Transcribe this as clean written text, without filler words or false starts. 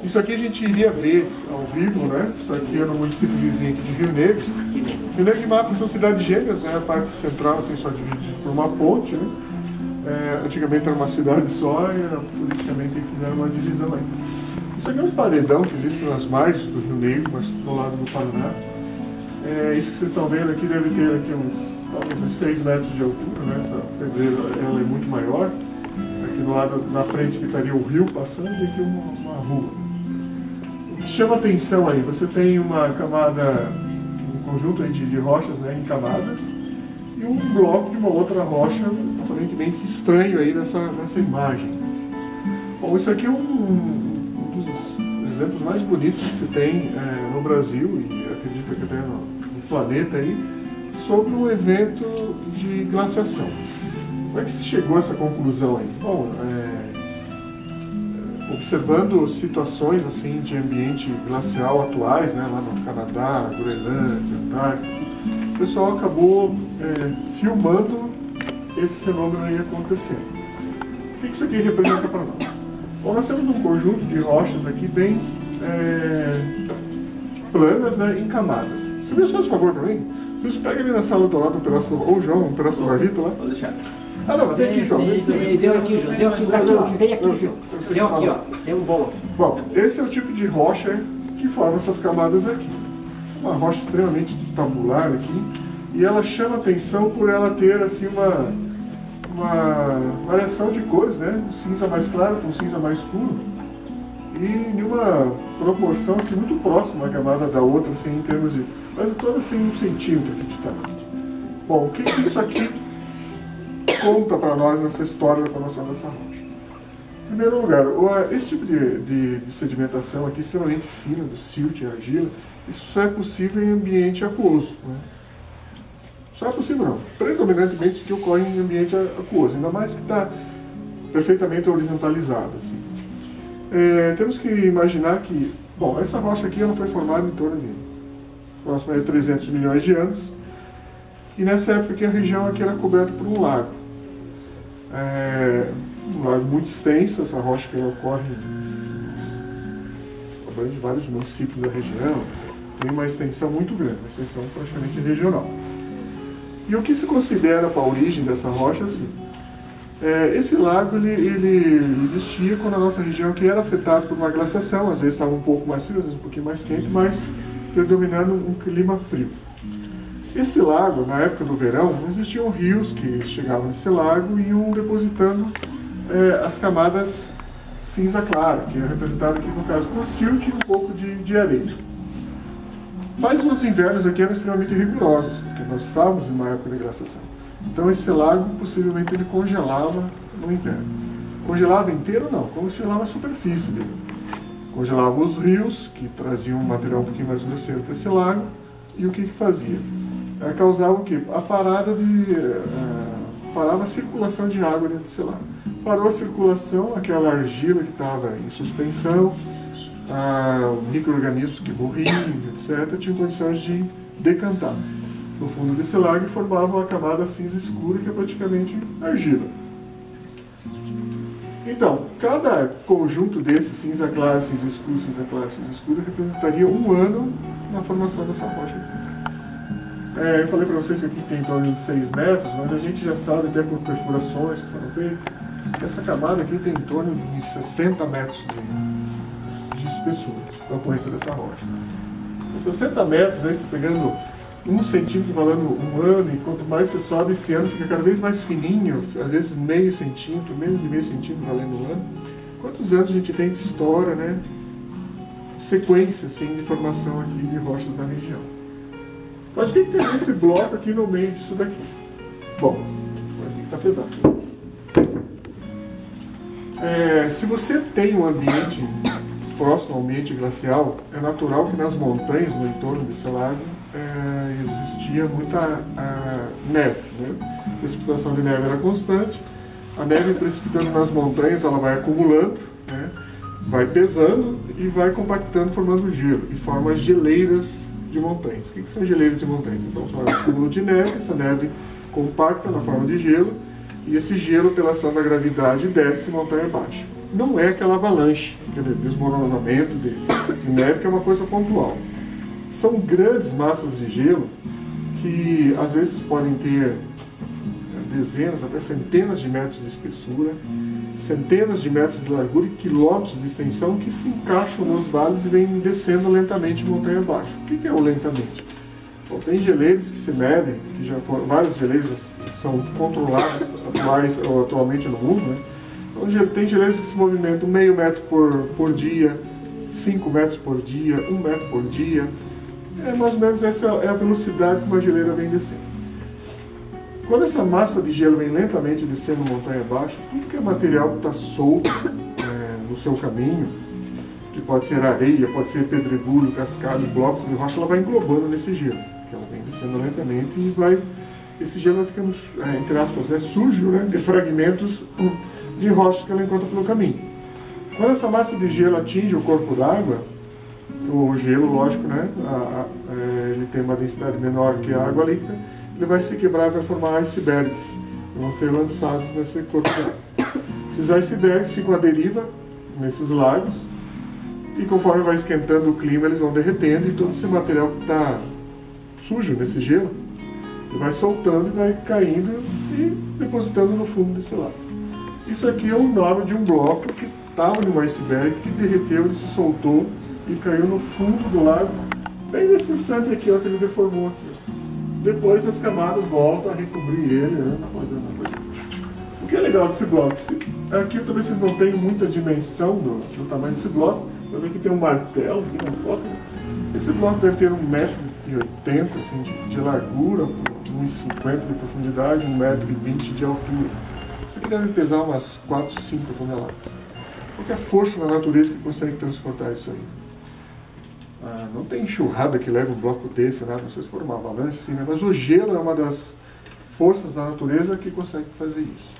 Isso aqui a gente iria ver ao vivo, né? Isso aqui é no município vizinho aqui de Rio Negro. Rio Negro e Mafra são cidades gêmeas, né? A parte central assim, só dividida por uma ponte, né? Antigamente era uma cidade só e politicamente fizeram uma divisão aí. Isso aqui é um paredão que existe nas margens do Rio Negro, mas do lado do Paraná. Isso que vocês estão vendo aqui deve ter aqui talvez uns 6 metros de altura, né? Essa pedreira ela é muito maior. Aqui do lado, na frente que estaria o rio passando e aqui uma rua. O que chama atenção aí, você tem uma camada, um conjunto aí de rochas, né, em camadas, e um bloco de uma outra rocha aparentemente estranho aí nessa imagem. Bom, isso aqui é um dos exemplos mais bonitos que se tem no Brasil e acredito que até no planeta aí, sobre um evento de glaciação. Como é que se chegou a essa conclusão aí? Bom, observando situações assim de ambiente glacial atuais, né, lá no Canadá, Groenlândia, Antártica, o pessoal acabou filmando esse fenômeno aí acontecendo. O que isso aqui representa para nós? Bom, nós temos um conjunto de rochas aqui bem planas, né, em camadas. Você viu só por favor para mim? Vocês pegam ali na sala do lado um pedaço, ou João, um pedaço do Marvito lá? Vou deixar. Ah não, tem aqui, João. Deu aqui, João. Deu aqui, ó. Tem aqui, João. Deu aqui, ó. Tem um bom. Bom, esse é o tipo de rocha que forma essas camadas aqui. Uma rocha extremamente tabular aqui. E ela chama atenção por ela ter assim uma variação de cores, né? Um cinza mais claro com um cinza mais escuro. E em uma proporção assim, muito próxima a camada da outra, assim, em termos de... Mas toda assim 1 centímetro aqui de tamanho. Bom, o que isso aqui conta para nós nessa história da formação dessa rocha? Em primeiro lugar, esse tipo de sedimentação aqui extremamente fina, do silt e argila, isso só é possível em ambiente aquoso, né? Só é possível não, predominantemente que ocorre em ambiente aquoso, ainda mais que está perfeitamente horizontalizado. Assim. Temos que imaginar que, bom, essa rocha aqui ela foi formada em torno de próximo a 300 milhões de anos, e nessa época aqui a região aqui era coberta por um lago. Um lago muito extenso, essa rocha que ela ocorre em vários municípios da região, tem uma extensão muito grande, uma extensão praticamente regional. E o que se considera para a origem dessa rocha, assim, esse lago ele existia quando a nossa região aqui era afetada por uma glaciação, às vezes estava um pouco mais frio, às vezes um pouquinho mais quente, mas predominando um clima frio. Esse lago, na época do verão, existiam rios que chegavam nesse lago e iam depositando as camadas cinza clara, que é representado aqui no caso por silt e um pouco de areia. Mas os invernos aqui eram extremamente rigorosos, porque nós estávamos numa época de glaciação. Então esse lago possivelmente ele congelava no inverno. Congelava inteiro? Não, congelava a superfície dele. Congelava os rios, que traziam um material um pouquinho mais grosseiro para esse lago, e o que fazia? Causava o quê? Parava a circulação de água dentro desse lago. Parou a circulação, aquela argila que estava em suspensão, micro-organismos que morriam, etc., tinham condições de decantar no fundo desse lago e formavam a camada cinza escura, que é praticamente argila. Então, cada conjunto desse, cinza claro, cinza escuro, representaria um ano na formação dessa rocha. Eu falei para vocês que aqui tem em torno de 6 metros, mas a gente já sabe, até por perfurações que foram feitas, que essa camada aqui tem em torno de 60 metros de espessura, a ocorrência dessa rocha. Os 60 metros, aí você pegando 1 centímetro valendo um ano, e quanto mais você sobe, esse ano fica cada vez mais fininho, às vezes meio centímetro, menos de meio centímetro valendo um ano. Quantos anos a gente tem de história, né? Sequência, assim, de formação aqui de rochas na região. Mas o que tem nesse bloco aqui no meio disso daqui? Bom, aqui está pesado. Se você tem um ambiente próximo ao ambiente glacial, é natural que nas montanhas, no entorno desse lago, existia muita neve, né? A precipitação de neve era constante, a neve precipitando nas montanhas, ela vai acumulando, né? Vai pesando e vai compactando, formando gelo, e forma as geleiras de montanhas. O que são geleiras de montanhas? Então, são um acúmulo de neve, essa neve compacta na forma de gelo, e esse gelo, pela ação da gravidade, desce montanha abaixo. não é aquela avalanche, aquele desmoronamento de neve, que é uma coisa pontual. São grandes massas de gelo que às vezes podem ter dezenas, até centenas de metros de espessura, centenas de metros de largura e quilômetros de extensão, que se encaixam nos vales e vêm descendo lentamente montanha abaixo. O que é o lentamente? Bom, tem geleiros que se medem, que já foram, vários geleiros são controlados atualmente no mundo, né? Então, tem geleiros que se movimentam 0,5 metro por dia, 5 metros por dia, 1 metro por dia. Mais ou menos essa é a velocidade que uma geleira vem descendo. Quando essa massa de gelo vem lentamente descendo montanha abaixo, tudo que é material que está solto no seu caminho, que pode ser areia, pode ser pedregulho, cascalho, blocos de rocha, ela vai englobando nesse gelo. Ela vem descendo lentamente e esse gelo vai ficando, entre aspas, sujo, né, de fragmentos de rochas que ela encontra pelo caminho. Quando essa massa de gelo atinge o corpo d'água, o gelo, lógico, né, ele tem uma densidade menor que a água líquida, ele vai se quebrar e vai formar icebergs, que vão ser lançados nesse corpo d'água. Esses icebergs ficam à deriva nesses lagos, e conforme vai esquentando o clima, eles vão derretendo, e todo esse material que está sujo nesse gelo, ele vai soltando e vai caindo e depositando no fundo desse lago. Isso aqui é o nome de um bloco que estava num iceberg, que derreteu, ele se soltou e caiu no fundo do lago, bem nesse instante aqui, ó, que ele deformou aqui. Depois as camadas voltam a recobrir ele, né? O que é legal desse bloco? Aqui talvez vocês não tenham muita dimensão do tamanho desse bloco, mas aqui tem um martelo, aqui na foto. Esse bloco deve ter 1,80 m assim, de largura, 1,50 m de profundidade, 1,20 m de altura. Isso aqui deve pesar umas 4, 5 toneladas. Qual que é a força da natureza que consegue transportar isso aí? Não tem enxurrada que leva um bloco desse, nada, não sei se for uma avalanche, assim, né? Mas o gelo é uma das forças da natureza que consegue fazer isso.